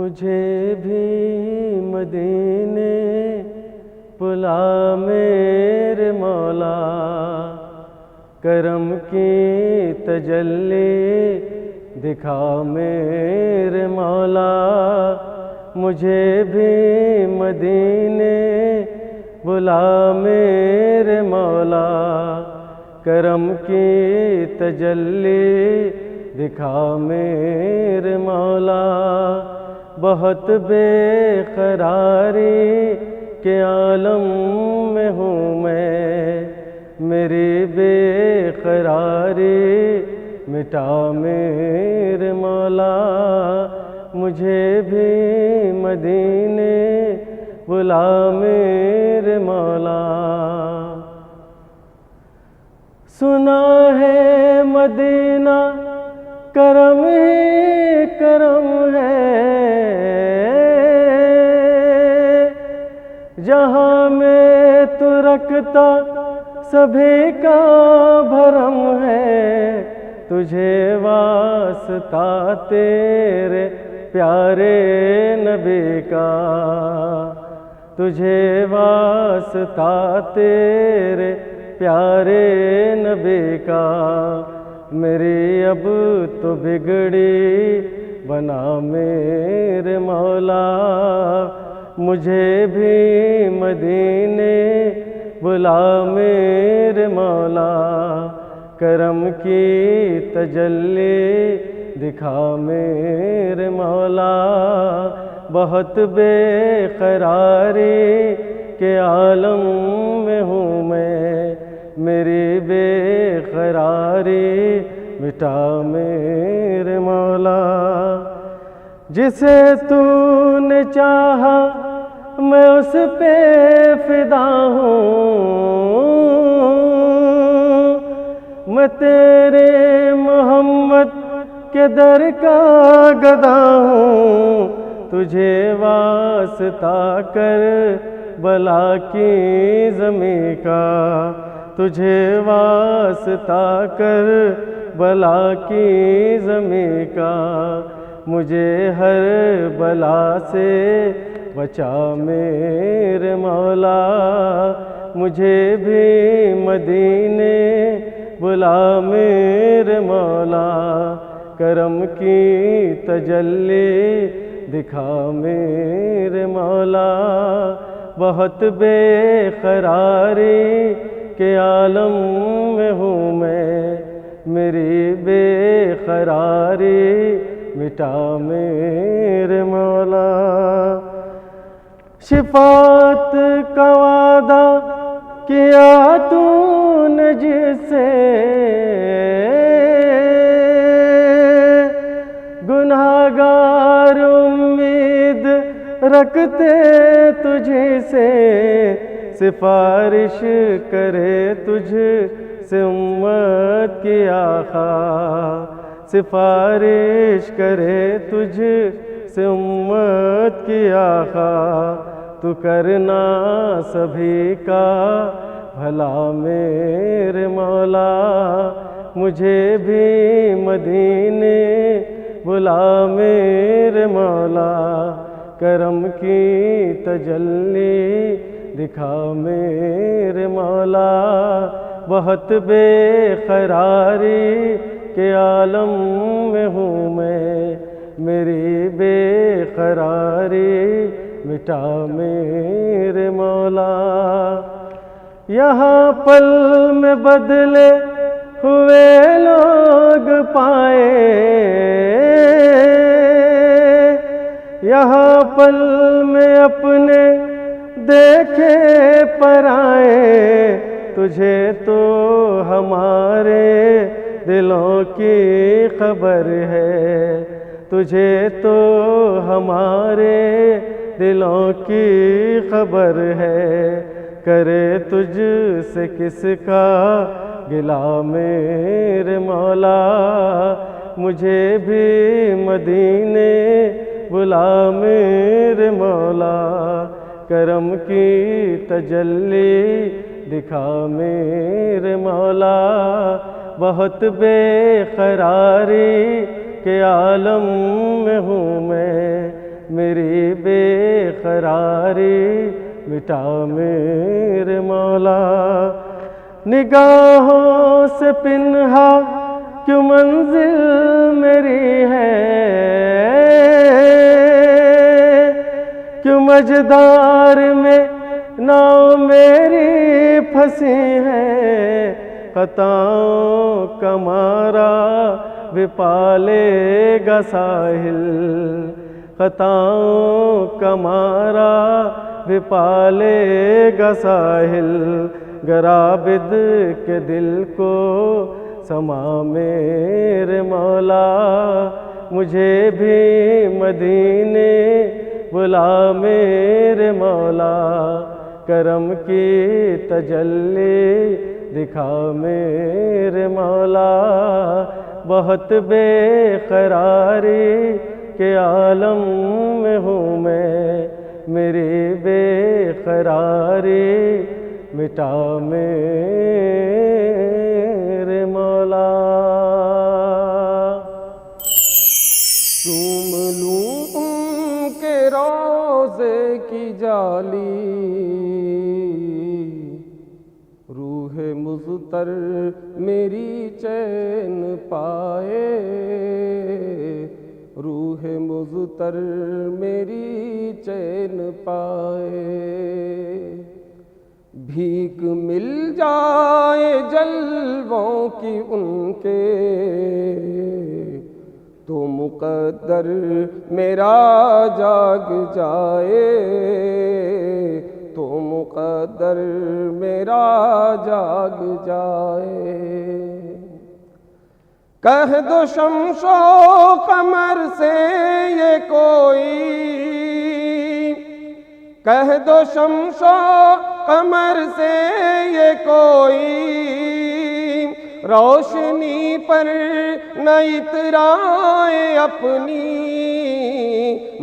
مجھے بھی مدینے بلا میرے مولا، کرم کی تجلی دکھا میرے مولا۔ مجھے بھی مدینے بلا میرے مولا، کرم کی تجلی دکھا میرے مولا۔ بہت بے قراری کے عالم میں ہوں میں، میری بے قراری مٹا میرے مولا۔ مجھے بھی مدینے بلا میرے مولا۔ سنا ہے مدینہ کرم ہی کرم ہے، جہاں میں تو رکھتا سبھی کا بھرم ہے۔ تجھے واسطہ تیرے پیارے نبی کا، تجھے واسطہ تیرے پیارے نبی کا۔ میری اب تو بگڑی بنا میرے مولا۔ مجھے بھی مدینے بلا میرے مولا، کرم کی تجلی دکھا میرے مولا۔ بہت بے قراری کے عالم میں ہوں میں، میری بے قراری مٹا میرے مولا۔ جسے تو نے چاہا میں اس پہ فدا ہوں، میں تیرے محمد کے در کا گدا ہوں۔ تجھے واسطہ کر بلا کی زمیں کا، تجھے واسطہ کر بلا کی زمیں کا۔ مجھے ہر بلا سے بچا میرے مولا۔ مجھے بھی مدینے بلا میرے مولا، کرم کی تجلی دکھا میرے مولا۔ بہت بے قراری کے عالم میں ہوں میں، میری بے قراری مٹا میرے مولا۔ شفاعت کا وعدہ کیا تو نے جس سے، گناہگار امید رکھتے تجھ سے۔ سفارش کرے تجھ سے امت کی آقا، سفارش کرے تجھ سے امت کی آقا۔ تو کرنا سبھی کا بھلا میرے مولا۔ مجھے بھی مدینے بلا میرے مولا، کرم کی تجلی دکھا میرے مولا۔ بہت بے قراری کے عالم میں ہوں میں، میری بے قراری مٹا میرے مولا۔ یہاں پل میں بدلے ہوئے لوگ پائے، یہاں پل میں اپنے دیکھے پرائے۔ تجھے تو ہمارے دلوں کی خبر ہے، تجھے تو ہمارے دلوں کی خبر ہے۔ کرے تجھ سے کس کا گلہ میرے مولا۔ مجھے بھی مدینے بلا میرے مولا، کرم کی تجلی دکھا میرے مولا۔ بہت بے قراری کے عالم میں ہوں میں، میری بے قراری مٹا میرے مولا۔ نگاہوں سے پنہا کیوں منزل میری ہے، کیوں مجدار میں ناؤ میری پھنسی ہے، خطاؤں کا مارا بھی پالے گا ساحل، خطاؤں کا مارا بھی پالے گا ساحل، گر عابد کے دل کو سما میرے مولا، مجھے بھی مدینے بلا میرے مولا، کرم کی تجلی دکھا میرے مولا، بہت بے قراری کے عالم میں ہوں میں، میری بے قراری مٹا میرے مولا۔ چوم لوں ان کے روضے کی جالی، روح مضطر میری چین پائے، روح مضطر میری چین پائے، بھیک مل جائے جلووں کی ان کے، تو مقدر میرا جاگ جائے، تو مقدر میرا جاگ جائے۔ کہہ دو شمس و قمر سے یہ کوئی، کہہ دو شمس و قمر سے یہ کوئی، روشنی پر نہ اترائے اپنی،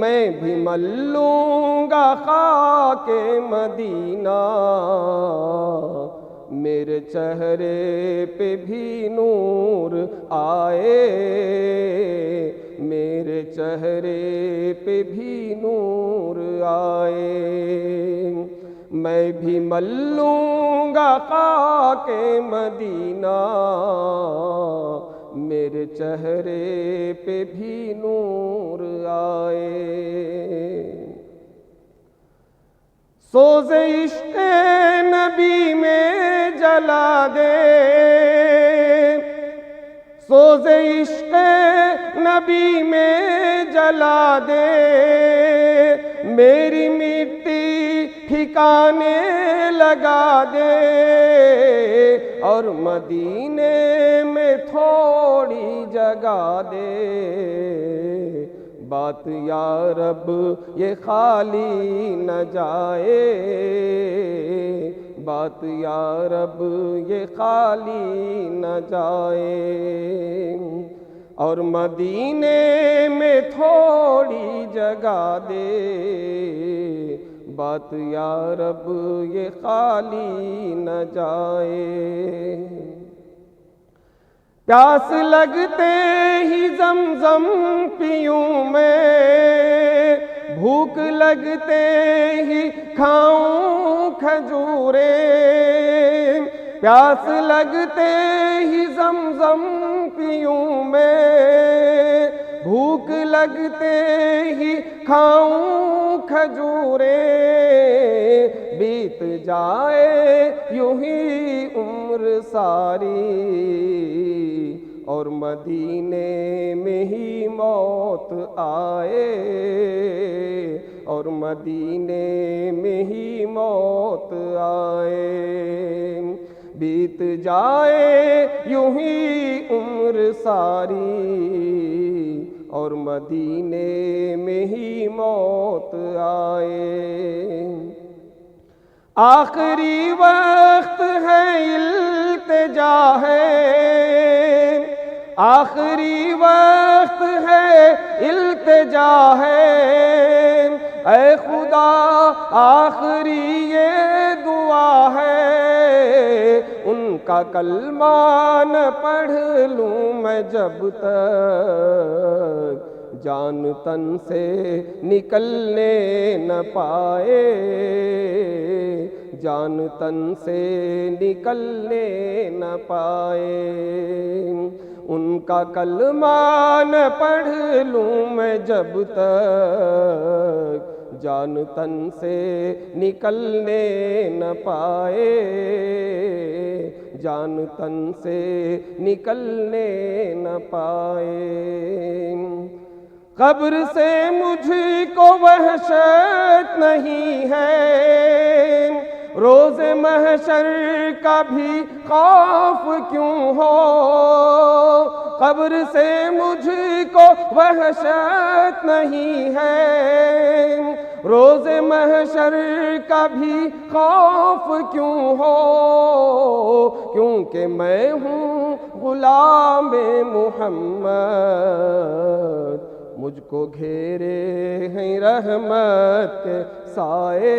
میں بھی مل لوں گا خاک مدینہ، میرے چہرے پہ بھی نور آئے، میرے چہرے پہ بھی نور آئے، میں بھی مل لوں گا خاک مدینہ، میرے چہرے پہ بھی نور آئے۔ سوز عشق نبی میں جلا دے، سوز عشق نبی میں جلا دے، میری مٹی ٹھکانے لگا دے، اور مدینے میں تھوڑی جگہ دے، بات یا رب یہ خالی نہ جائے، بات یا رب یہ خالی نہ جائے، اور مدینے میں تھوڑی جگہ دے، بات یا رب یہ خالی نہ جائے۔ پیاس لگتے ہی زمزم پیوں میں، بھوک لگتے ہی کھاؤں کھجوریں، پیاس لگتے ہی زمزم پیوں میں، بھوک لگتے ہی کھاؤں کھجوریں، بیت جائے یوں ہی عمر ساری، اور مدینے میں ہی موت آئے، اور مدینے میں ہی موت آئے، بیت جائے یوں ہی عمر ساری، اور مدینے میں ہی موت آئے۔ آخری وقت ہے التجا ہے، آخری وقت ہے التجا ہے، اے خدا آخری یہ دعا ہے، ان کا کلمہ نہ پڑھ لوں میں جب تک، جان تن سے نکلنے نہ پائے، جان تن سے نکلنے نہ پائے۔ ان کا کلمہ نہ پڑھ لوں میں جب تک، جان تن سے نکلنے نہ پائے، جان تن سے نکلنے نہ پائے۔ قبر سے مجھ کو وحشت نہیں ہے، روز محشر کا بھی خوف کیوں ہو، قبر سے مجھ کو وحشت نہیں ہے، روز محشر کا بھی خوف کیوں ہو، کیونکہ میں ہوں غلام محمد، مجھ کو گھیرے ہیں رحمت کے سائے،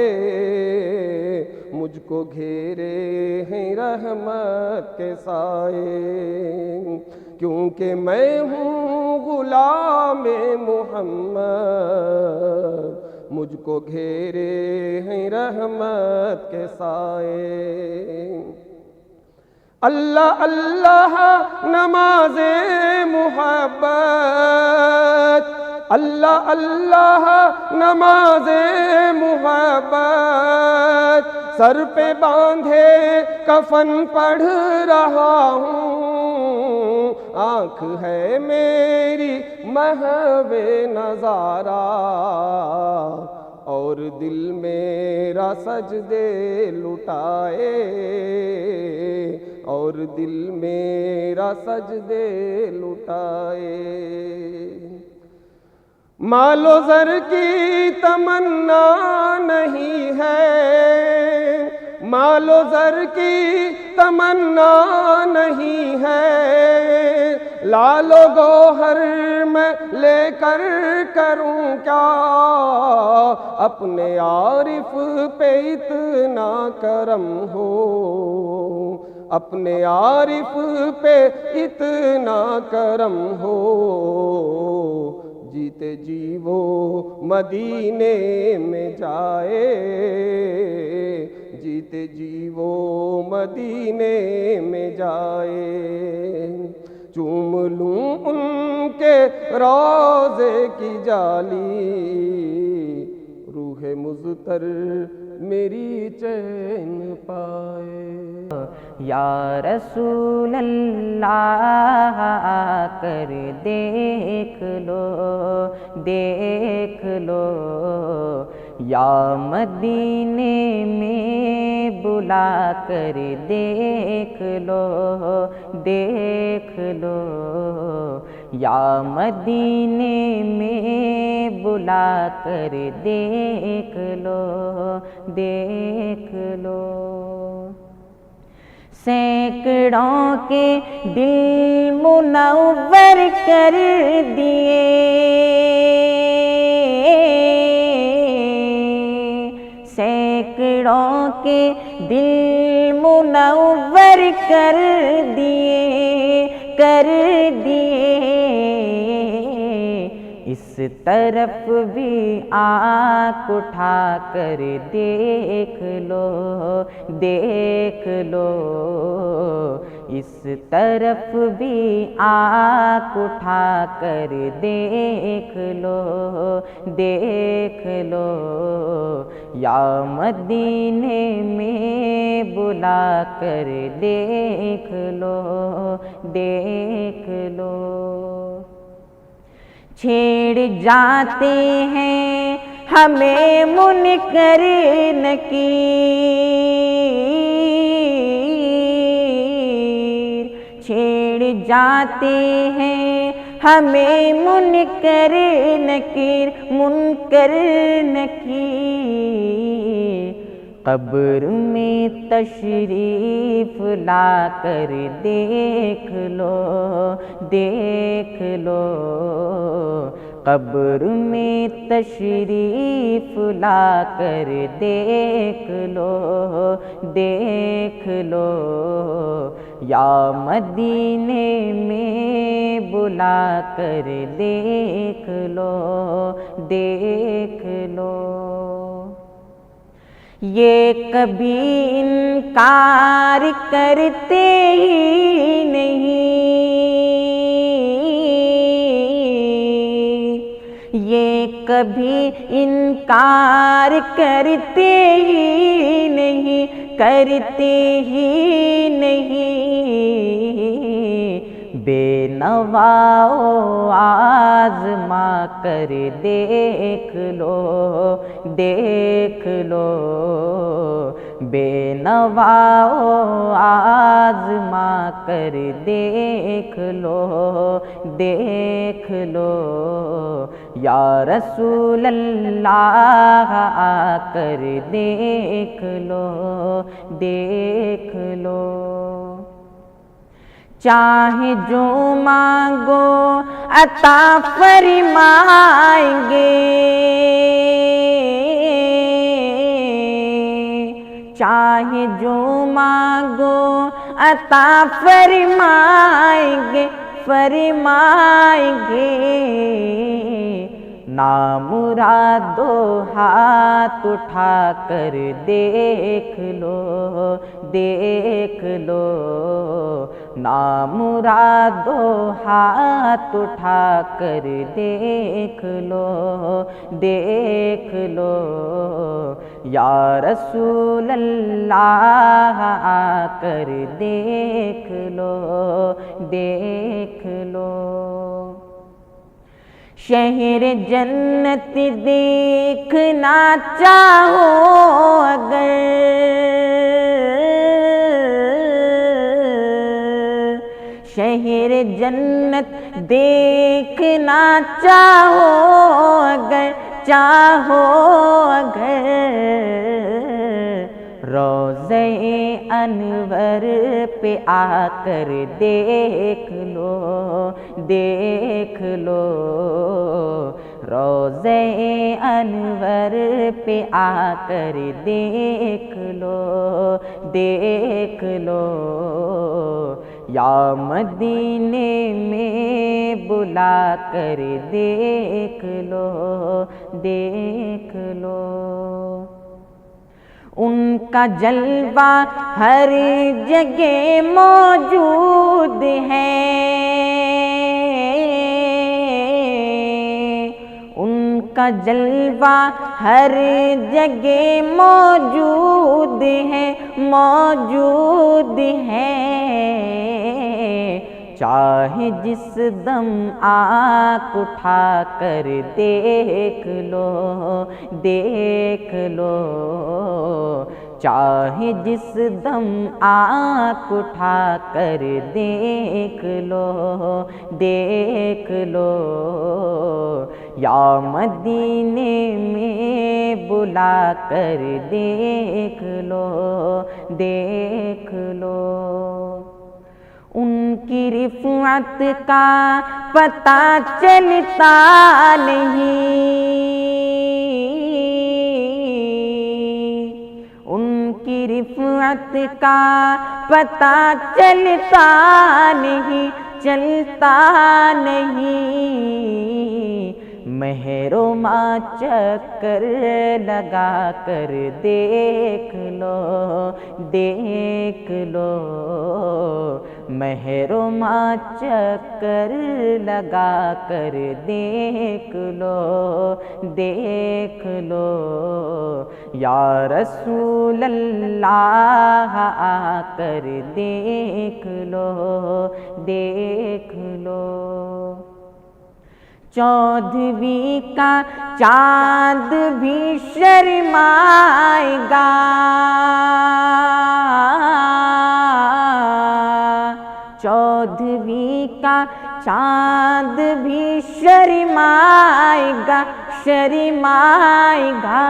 مجھ کو گھیرے ہیں رحمت کے سائے، کیونکہ میں ہوں غلام محمد، مجھ کو گھیرے ہیں رحمت کے سائے۔ اللہ اللہ نماز محبت، اللہ اللہ نماز محبت، سر پہ باندھے کفن پڑھ رہا ہوں، آنکھ ہے میری محو نظارہ، اور دل میرا سجدے لٹائے، اور دل میرا سجدے لٹائے۔ مال و زر کی تمنا نہیں ہے، مال و زر کی تمنا نہیں ہے، لال و گوہر میں لے کر کروں کیا، اپنے عارف پہ اتنا کرم ہو، اپنے عارف پہ اتنا کرم ہو، جیتے جی وہ مدینے میں جائے، جیتے جی وہ مدینے میں جائے، چوم لوں ان کے روضے کی جالی، روح مضطر میری چین پائے۔ یا رسول اللہ آ کر دیکھ لو، دیکھ لو، یا مدینے میں بلا کر دیکھ لو، دیکھ لو، یا مدینے میں بلا کر دیکھ لو، دیکھ لو۔ سینکڑوں کے دل منور کر دیے، سینکڑوں کے دل منور کر دیے، کر دیے، اس طرف بھی آنکھ اٹھا کر دیکھ لو، دیکھ لو، اس طرف بھی آنکھ اٹھا کر دیکھ لو، دیکھ لو، یا مدینے میں بلا کر دیکھ لو، دیکھ لو۔ چھیڑ جاتے ہیں ہمیں منکر نکیر، چھیڑ جاتے ہیں ہمیں منکر نکیر، منکر نکیر، قبر میں تشریف لا کر دیکھ لو، دیکھ لو، قبر میں تشریف لا کر دیکھ لو، دیکھ لو، یا مدینے میں بلا کر دیکھ لو، دیکھ لو۔ یہ کبھی انکار کرتے ہی نہیں، یہ کبھی انکار کرتے ہی نہیں، کرتے ہی نہیں، بے نواؤ آزما کر دیکھ لو، دیکھ لو، بے نواؤ آزما کر دیکھ لو، دیکھ لو، یا رسول اللہ آ کر دیکھ لو، دیکھ لو۔ چاہے جو مانگو عطا فرمائیں گے، چاہے جو مانگو عطا فرمائیں گے، فرمائیں گے، نامرادو ہاتھ اٹھا کر دیکھ لو، دیکھ لو، نامرادو ہاتھ اٹھا کر دیکھ لو، دیکھ لو، یا رسول اللہ آ کر دیکھ لو، دیکھ لو۔ شہر جنت دیکھنا چاہو اگر، شہر جنت دیکھنا چاہو اگر، چاہو اگر، روضہ انور پہ آ کر دیکھ لو، دیکھ لو، روضہ انور پہ آ کر دیکھ لو، دیکھ لو، یا مدینے میں بلا کر دیکھ لو، دیکھ لو۔ ان کا جلوہ ہر جگہ موجود ہے، ان کا جلوہ ہر جگہ موجود ہے، موجود ہے، چاہے جس دم آنکھ اٹھا کر دیکھ لو، دیکھ لو، چاہے جس دم آنکھ اٹھا کر دیکھ لو، دیکھ لو، یا مدینے میں بلا کر دیکھ لو، دیکھ لو۔ ان کی رفعت کا پتہ چلتا نہیں، ان کی رفعت کا پتہ چلتا نہیں، چلتا نہیں، محرمہ چکر لگا کر دیکھ لو، دیکھ لو، محرمہ چکر لگا کر دیکھ لو، دیکھ لو، یا رسول اللہ آ کر دیکھ لو، دیکھ لو۔ چودھویں کا چاند بھی شرمائے گا، چودھویں کا چاند بھی شرمائے گا، شرمائے گا،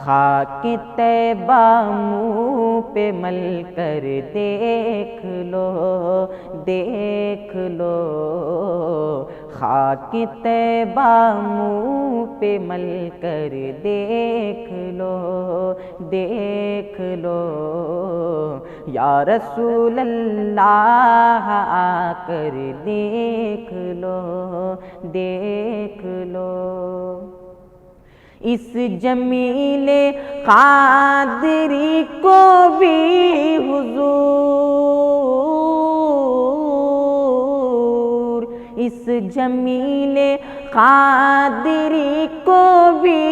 خاک طیبہ منہ پہ مل کر دیکھ لو دیکھ لو، خاک طیبہ منہ پہ مل کر دیکھ لو دیکھ لو، یا رسول اللہ آ کر دیکھ لو دیکھ لو۔ اس جمیل قادری کو بھی حضور، اس جمیل قادری کو بھی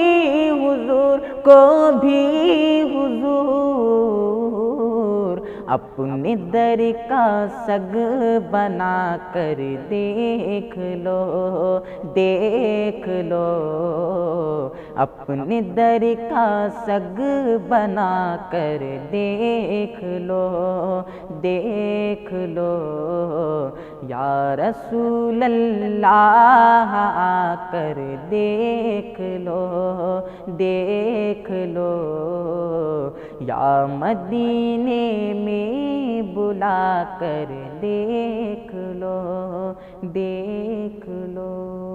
حضور اپنے در کا سگ بنا کر دیکھ لو دیکھ لو، اپنے در کا سگ بنا کر دیکھ لو دیکھ لو، یا رسول اللہ آ کر دیکھ لو دیکھ لو، یا مدینے میں بلا کر دیکھ لو دیکھ لو۔